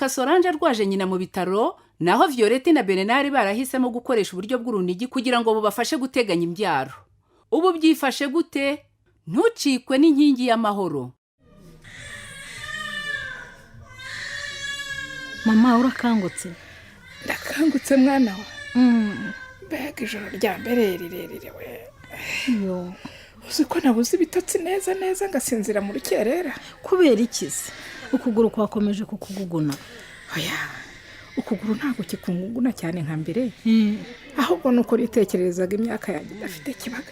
asanga Solange arwaje nyina mu bitaro, naho Violette na Bernard barahisemo gukoresha uburyo bw'urunigi kugira ngo bubafashe guteganya imbyaro. Ubu byifashe gute? Ntucikwe n'inkingi y'amahoro. Mama urakangutse? Ndakangutse mwana wa. Mbega ijoro rya mbere rirerire we. Yo. Uzi ko nabuze ibitotsi neza neza ngasinzira mu rukerera. Kubera ikize? Ukuguru kwakomeje kukuguguna. Oya. Ukuguru ntabwo kikunguguna cyane nka mbere. Ahubwo nuko ritekerezaga imyaka yanjye idafite kibaga.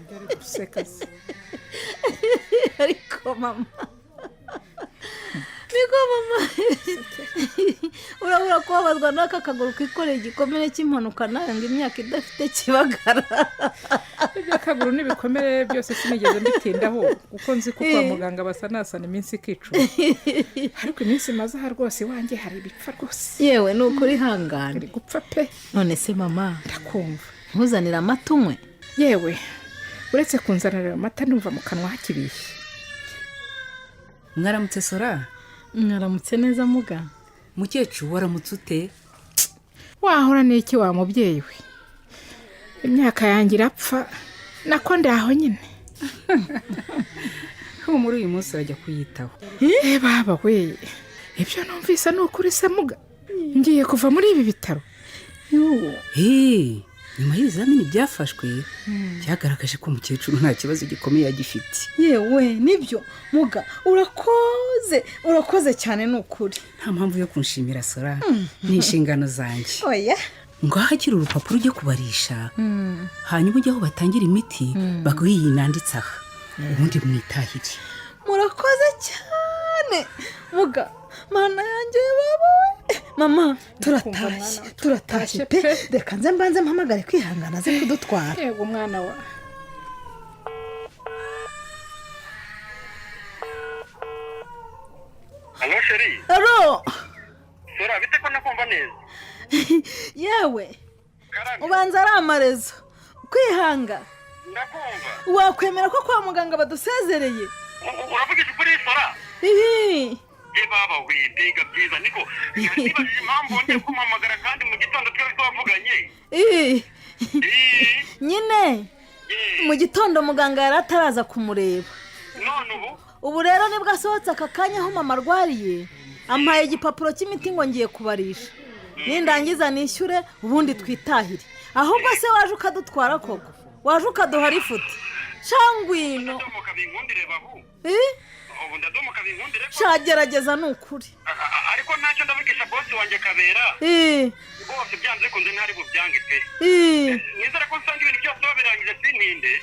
Ngari guseka se. Ariko mama. Niko mama. Urabura kubabazwa n'aka kaguru kikoreye igikomere cy'impanuka nanga imyaka idafite kibagara. Ibyo kaguru n'ibikomere byose sinigeze mbitindaho kuko nzi ko kwa muganga basanasana iminsi ikicuma. Ariko iminsi maze aha rwose wanjye hari ibipfa rwose. Yewe nukuri hangana. Ari gupfa pe. None se mama, ndakumva. Ntuzanira amata unywe? Yewe. Uretse kunzanira amata numva mu kanwa hakibishye. Mwaramutse Sora? Mwaramutse neza muga. Mukecuru waramutse ute? Wahora n'iki wa mubyeyi we? Imyaka yanjye irapfa nako ndaho nyine. Muri uyu munsi urajya kuyitaho. Baba we. Ibyo numvise n'ukuri se muga. Ngiye kuva muri ibi bitaro. Nyuma y'ibizamini byafashwe byagaragaje ko umukecuru nta kibazo gikomeye agifite. Yewe nibyo muga, urakoze cyane n'ukuri. Nta mpamvu yo kunshimira Sora, ni inshingano zanjye. Oya. Ngo hakiri urupapuro ujye kubarisha, hanyuma ujye aho batangira imiti baguhe iyi nanditse aha, ubundi mwitahire. Murakoze cyane muga, mana yanjye baba we. Mama turatashye pe. Reka nze mbanze mpamagare kwihangana ze kudutwara. Yego mwana wa. Halo Sheri. Alo. Sora bite ko nakumva neza? Yewe. Ubanza ari amarezo. Kwihanga. Ndakumva. Wakwemera ko kwa muganga badusezereye? Uravuga ukuri Sora? Baba we biga byiza niko. Nibajije impamvu ngiye kumamagara kandi mu gitondo twari twavuganye. Nyine. Mu gitondo muganga yarataraza kumureba. None ubu rero nibwo asohotse aka kanya aho mama arwariye, ampaye igipapuro cy'imiti ngo ngiye kubarisha. Nindangiza nishyure ubundi twitahire. Ahubwo se waje ukadutwara koko? Waje ukaduhara ifuti? Cyangwino. Shagerageza n'ukuri. Ariko ntacyo ndavugisha boss wanjye Kabera. Bose byanze kunze ntari bubyange pe. Nizera ko nsanga ibintu byose babirangije sintinde.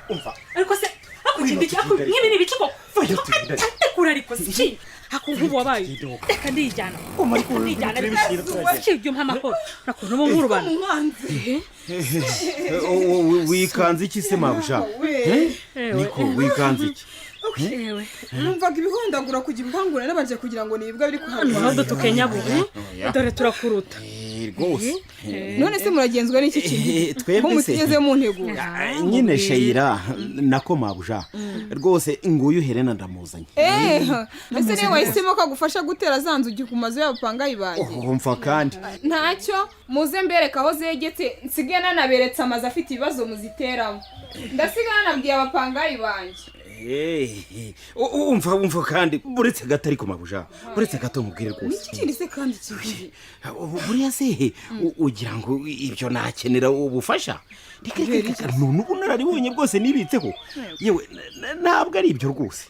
Umva. Ariko se akugindiki nk'ibi ni biciko. Kura ariko si. Hakungubu wabaye. Reka ndijyana. Ndijyana amahoro. Nakuntu mu nkuru bana. Wikanze iki se mabusha? Niko wikanze iki? Numvaga ibihondagura kugira impangure n'abaje kugira ngo nibwa biri kuhana. Ntabwo tukenya bo. Dore turakuruta. Rwose. None se muragenzwa n'iki kintu? Twebwe se. Mutiyeze mu ntego. Nyine Sheira nako mabusha. Rwose nguyu Helena ndamuzanye. Ese ne wahisemo ko gufasha gutera zanzugi ku mazu y'abapangayi baje. Umva kandi. Ntacyo muze mbereka aho zegetse nsigana naberetse amazi afite ibibazo muziteramo. Ndasigana nabwiye abapangayi banje. Umva kandi buretse gatari ko mabusha. Buretse gato mubwire rwose. Niki se kandi kibi. Buriya se ugira ngo ibyo nakenera ubufasha. None ubu nararibonye rwose nibitseho. Yewe ntabwo ari ibyo rwose.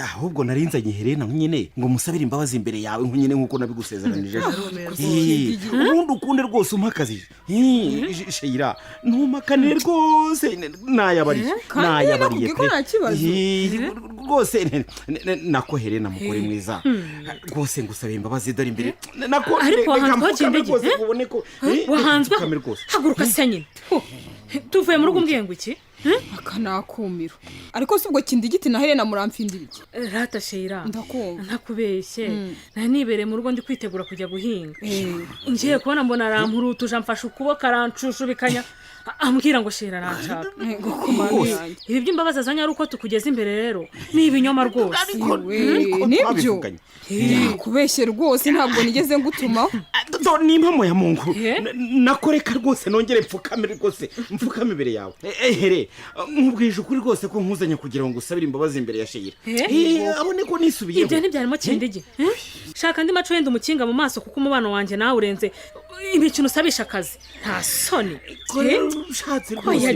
Ahubwo narinzanye Helena nyine ngo musabire imbabazi imbere yawe nyine nkuko nabigusezeranije. Ubundi ukunde rwose umpakazi. Sheira ntumakane rwose nayabariye pe. Rwose nako Helena mukore mwiza. Rwose ngusabire imbabazi dore imbere. Nako ariko wahanzwe ubone ko wahanzwe haguruka se nyine. Tuvuye mu rugo mbwiye ngo iki? akanakumiro ariko si ubwo kindi giti na Helena muramfindira iki rata shira ndakumva ntakubeshye nari nibereye mu rugo ndi kwitegura kujya guhinga ngiye kubona mbona arampurutuje amfashe ukuboko arancushubikanya ambwira ngo shira aranshaka ibi by'imbabazi azanye ari uko tukugeza imbere rero ni ibinyoma rwose nibyo kubeshye rwose ntabwo nigeze ngutuma ni impamo ya Mungu nakoreka rwose nongere mfukame rwose mfukame imbere yawe here nkubwije ukuri rwose ko nkuzanye kugira ngo usabire imbabazi imbere ya Shira abone ko nisubiyeho ibyo ntibyarimo kindege shaka andi maco yenda umukinga mu maso kuko umubano wanjye nawe urenze imikino usabisha akazi nta soni ushatse rwose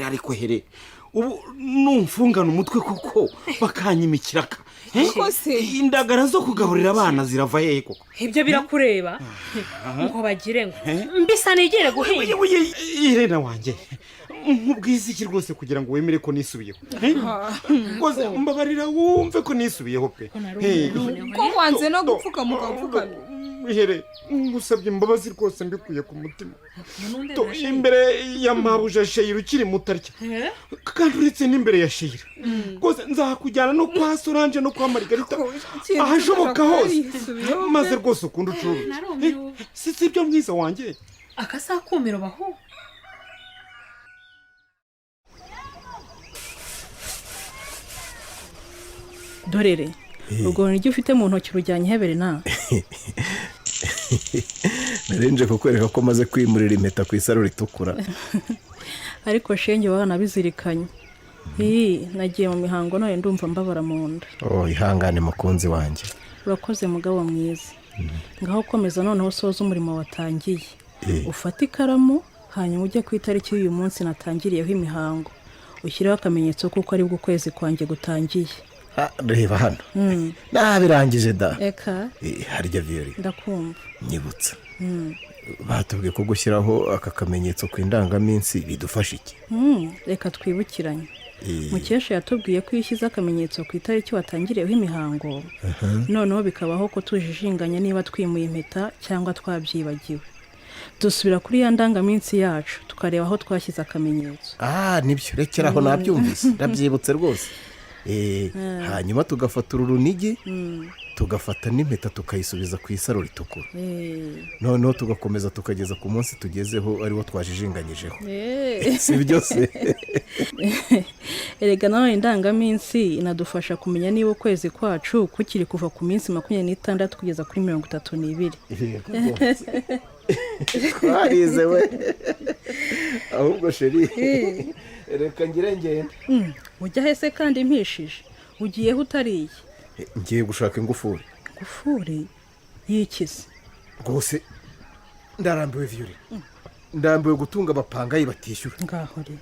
ariko here ubu numfungana umutwe kuko bakanyimikiraka indagara zo kugaburira abana zirava hehe koko ibyo birakureba ngo bagire ngo mbisa nigire guhinga Helena wanjye nkubwize iki rwose kugira ngo wemere ko nisubiyeho rwose mbabarira wumve ko nisubiyeho pe ko wanze no gupfuka mugapfukamye here ngusabye imbabazi rwose mbikuye ku mutima imbere ya mabuja Shira ukiri mutarya kandi uretse n'imbere ya Shira rwose nzakujyana no kwa Solange no kwa Margarita ahashoboka hose maze rwose ukunda ucuruza si ibyo mwiza wanjye akasakumiro baho dorere urwo niryo ufite mu ntoki rujyanye hebere na narenje kukwereka ko maze kwimurira impeta ku isaro ritukura ariko shenge wana bizirikanye nagiye mu mihango none ndumva mbabara mu nda ihangane mukunzi wanjye urakoze mugabo mwiza ngaho komeza noneho soza umurimo watangiye ufata ikaramu hanyuma ujye ku itariki y'uyu munsi natangiriyeho imihango ushyireho akamenyetso kuko ari bwo ukwezi kwanjye gutangiye reba hano nabirangije da eka harya Violi ndakumva nyibutsa batubwiye ko gushyiraho aka kamenyetso ku indangaminsi bidufasha iki reka twibukiranye mukesha yatubwiye ko iyo ushyize akamenyetso ku itariki watangiriyeho imihango noneho bikabaho ko tujijinganya niba twimuye impeta cyangwa twabyibagiwe dusubira kuri ya ndangaminsi yacu tukareba aho twashyize akamenyetso nibyo rekeraho nabyumvise ndabyibutse rwose hanyuma tugafata urunigi tugafata n'impeta tukayisubiza ku isaro ritukura noneho tugakomeza tukageza ku munsi tugezeho ariwo twajijinganyijeho si byose erega nanone indangaminsi inadufasha kumenya niba ukwezi kwacu kukiri kuva ku minsi 26 kugeza kuri 32 twarize we ahubwo Sheri reka ngire ngende ujya hese kandi mpishije ugiyeho utariye ngiye gushaka ingufuri yikize rwose ndarambiwe Violi ndambiwe gutunga abapangayi batishyura ngaho re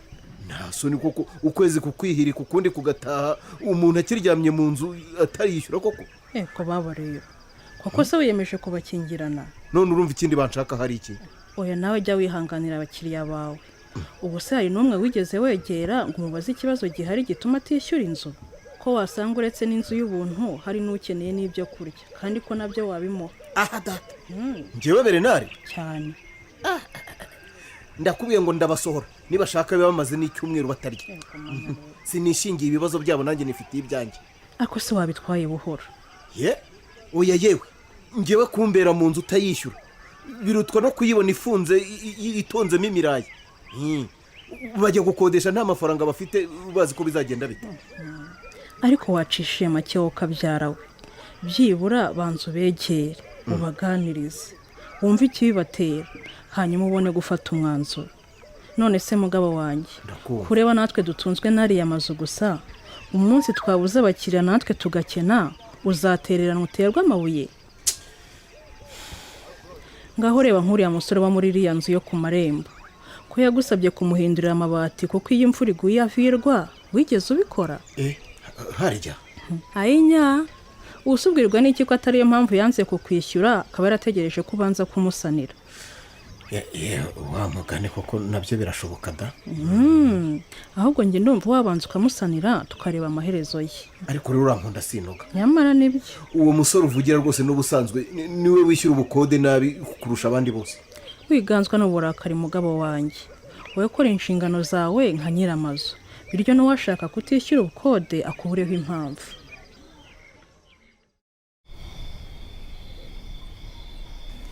nta soni koko ukwezi kukwihirika ukundi kugataha umuntu akiryamye mu nzu atarishyura koko ko baba rero koko se wiyemeje kubakingirana none urumva ikindi banshaka hari iki oya nawe jya wihanganira abakiriya bawe ubu se hari n'umwe wigeze wegera ngo umubaze ikibazo gihari gituma atishyura inzu ko wasanga uretse n'inzu y'ubuntu hari n'ukeneye n'ibyo kurya kandi ko nabyo wabimuha data njyewe Berenari cyane ndakubwiye ngo ndabasohora nibashaka biba bamaze n'icyumweru batarya sinishingiye ibibazo byabo nanjye nifitiye ibyanjye ako se wabitwaye buhoro oya yewe njyewe kumbera mu nzu utayishyura birutwa no kuyibona ifunze itonzemo imirayi bajya gukodesha nta mafaranga bafite bazi ko bizagenda bite ariko wacishije make wowe ukabyara we byibura banza ubegere ubaganirize wumve ikibibatera hanyuma ubone gufata umwanzuro none se mugabo wanjye kureba natwe dutunzwe n'ariya mazu gusa umunsi twabuze abakiriya natwe tugakena uzatererana uterwa amabuye ngaho reba nk'uriya musore wa muri iriya nzu yo ku marembo ko yagusabye kumuhindurira amabati kuko iyo imvura iguye avirwa wigeze ubikora harya ayinya usubwirwa n'iki ko atariyo mpamvu yanze kukwishyura akaba yarategereje ko ubanza kumusanira wa mugani koko nabyo birashoboka da ahubwo njye ndumva wabanza ukamusanira tukareba amaherezo ye ariko rero urankunda sinoga nyamara nibyo uwo musore uvugira rwose n'ubusanzwe niwe wishyura ubukode nabi kurusha abandi bose wiganzwa n'uburakari mugabo wanjye wowe kora inshingano zawe nka nyiramazu bityo n'uwashaka kutishyura ubukode akubureho impamvu.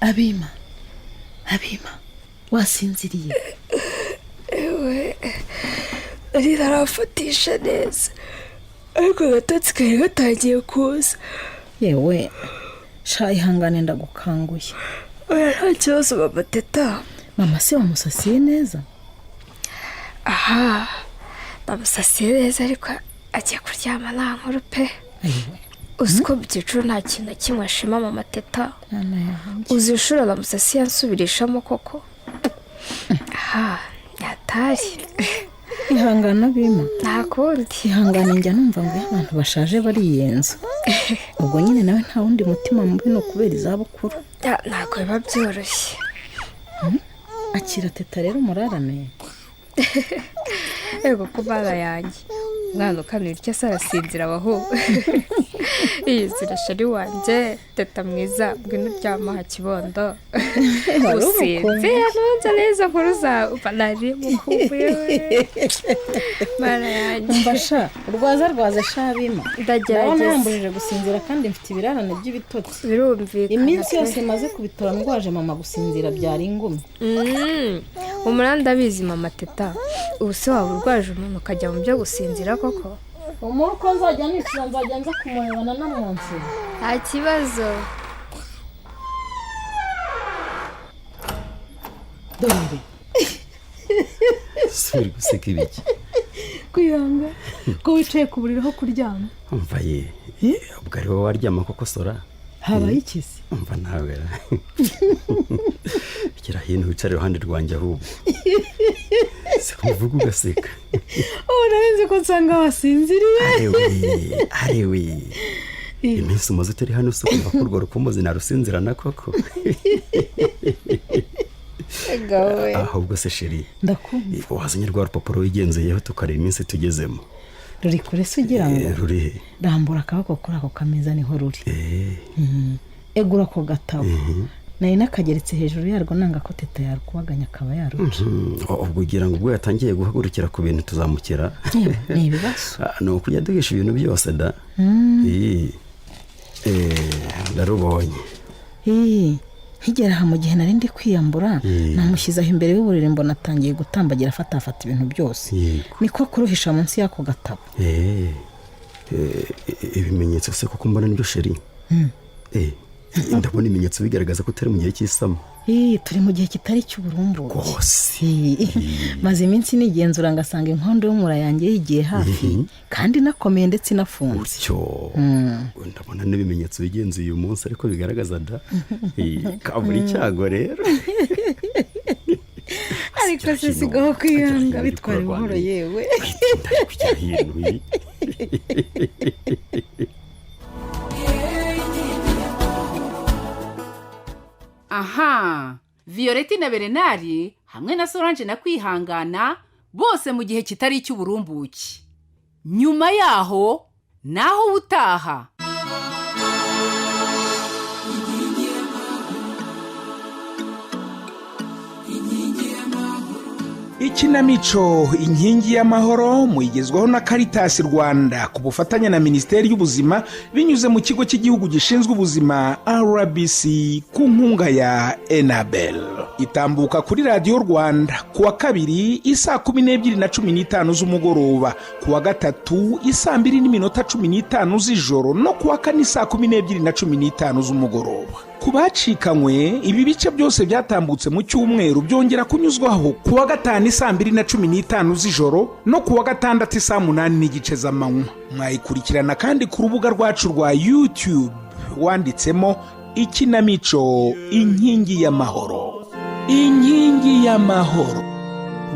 Abima wasinziriye? ewe ari narafatisha neza ariko agatotsi kari gatangiye kuza. Yewe sha ihangane ndagukanguye. oya nta kibazo mama teta. Mama se wamusasiye neza? aha namusasiye neza ariko agiye kuryama nta nkuru pe. uzi ko byiciro nta kintu na kimwe ashima mama teta. uzi inshuro namusasiye ansubirishamo koko. aha yatari. Ihangana Bima. nta kundi. Ihangane njya numva ngo abantu bashaje bariyenza. ubwo nyine nawe nta wundi mutima mubi no kubera izabukuru. ntabwo biba byoroshye. akira teta rero murarane. yego ko bana yanjye mwana ukanuye icyo arasinzira abaho. iyi zirashari wanjye teta mwiza ngwino uryama ha kibondo. usinze ntunze neza nkuru zawe nari mukumbuye we. bana yanjye mbasha rwaza sha Bima. ndagerageza. nambujije gusinzira kandi mfite ibirarane by'ibitotsi. birumvikana. iminsi yose maze kubitora ndwaje mama gusinzira byari ingumi. umuranda abizi mama teta. ubu se waba urwaje umuntu ukajya mu byo gusinzira koko? umuko nzajya nicira nzajya nza kumurebana no munsi. nta kibazo. dore suri guseka ibiki? kwihanga ko wicaye ku buriri aho kuryama. umva ye ubwo ari wowe waryama koko Sora? habaye iki se? umva nawe gira hino wicare iruhande rwanjye ahubwo se kuvuga ugaseka. narinzi ko nsanga wasinziriye. arewe iminsi umaze utari hano se kumva ko urwo rukumbuzi narusinzirana koko. ahubwo se sheri ndakumva wazanye rwa rupapuro wigenzeyeho tukareba iminsi tugezemo. ruri kure se ugira ngo? rurihe? rambura akaboko kuri ako kameza niho ruri. egura ako gatabo nari nakageretse hejuru yarwo nanga ko teta yarukubaganya akaba yaruca. ubwo ugira ngo ubwo yatangiye guhagurukira ku bintu tuzamukira. ni ibibazo. ni ukujya duhisha ibintu byose da. ndarubonye. nkigera aha mu gihe nari ndi kwiyambura namushyizeho imbere y'uburiri mbona atangiye gutambagira afata ibintu byose. niko kuruhisha munsi y'ako gatabo. ibimenyetso se kuko mbona nibyo sheri. ndabona ibimenyetso bigaragaza ko utari mu gihe cy'isama. turi mu gihe kitari cy'uburumbuke rwose. maze iminsi nigenzura ngasanga inkondo y'umura yanjye yigiye hafi kandi nakomeye ndetse inafunze. ndabona n'ibimenyetso bigenzuye uyu munsi ariko bigaragaza da kabura icyago rero. ariko se sigaho kwihanga bitwara buhoro yewe. kujya hino. aha Violette na Berenari hamwe na Solange na Kwihangana bose mu gihe kitari icy'uburumbuke. nyuma yaho naho utaha. ikinamico inkingi y'amahoro muyigezwaho na Caritas Rwanda ku bufatanye na Minisiteri y'Ubuzima binyuze mu kigo cy'igihugu gishinzwe ubuzima RBC ku nkunga ya Enabel. itambuka kuri Radio Rwanda kuwa kabiri isaa 12:15 z'umugoroba, kuwa gatatu isaa 2:15 z'ijoro no kuwa kane isaa 12:15 z'umugoroba. ku bacikanywe ibi bice byose byatambutse mu cyumweru byongera kunyuzwaho kuwa gatanu isaa 2:15 z'ijoro no kuwa gatandatu isaa 8:00 z'amanywa. mwayikurikirana kandi ku rubuga rwacu rwa YouTube wanditsemo ikinamico inkingi y'amahoro. inkingi y'amahoro.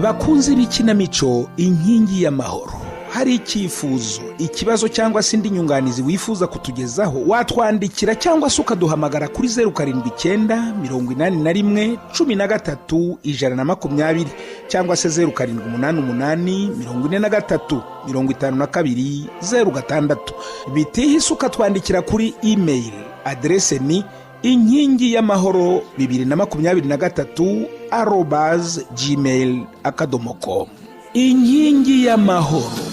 bakunze b'ikinamico inkingi y'amahoro, hari icyifuzo, ikibazo cyangwa se indi nyunganizi wifuza kutugezaho, watwandikira cyangwa se ukaduhamagara kuri 079 81 13 120 cyangwa se 0788 43 52 06. bitihise ukatwandikira kuri email, adrese ni inkingi y'amahoro 2023 @gmail.com. inkingi y'amahoro.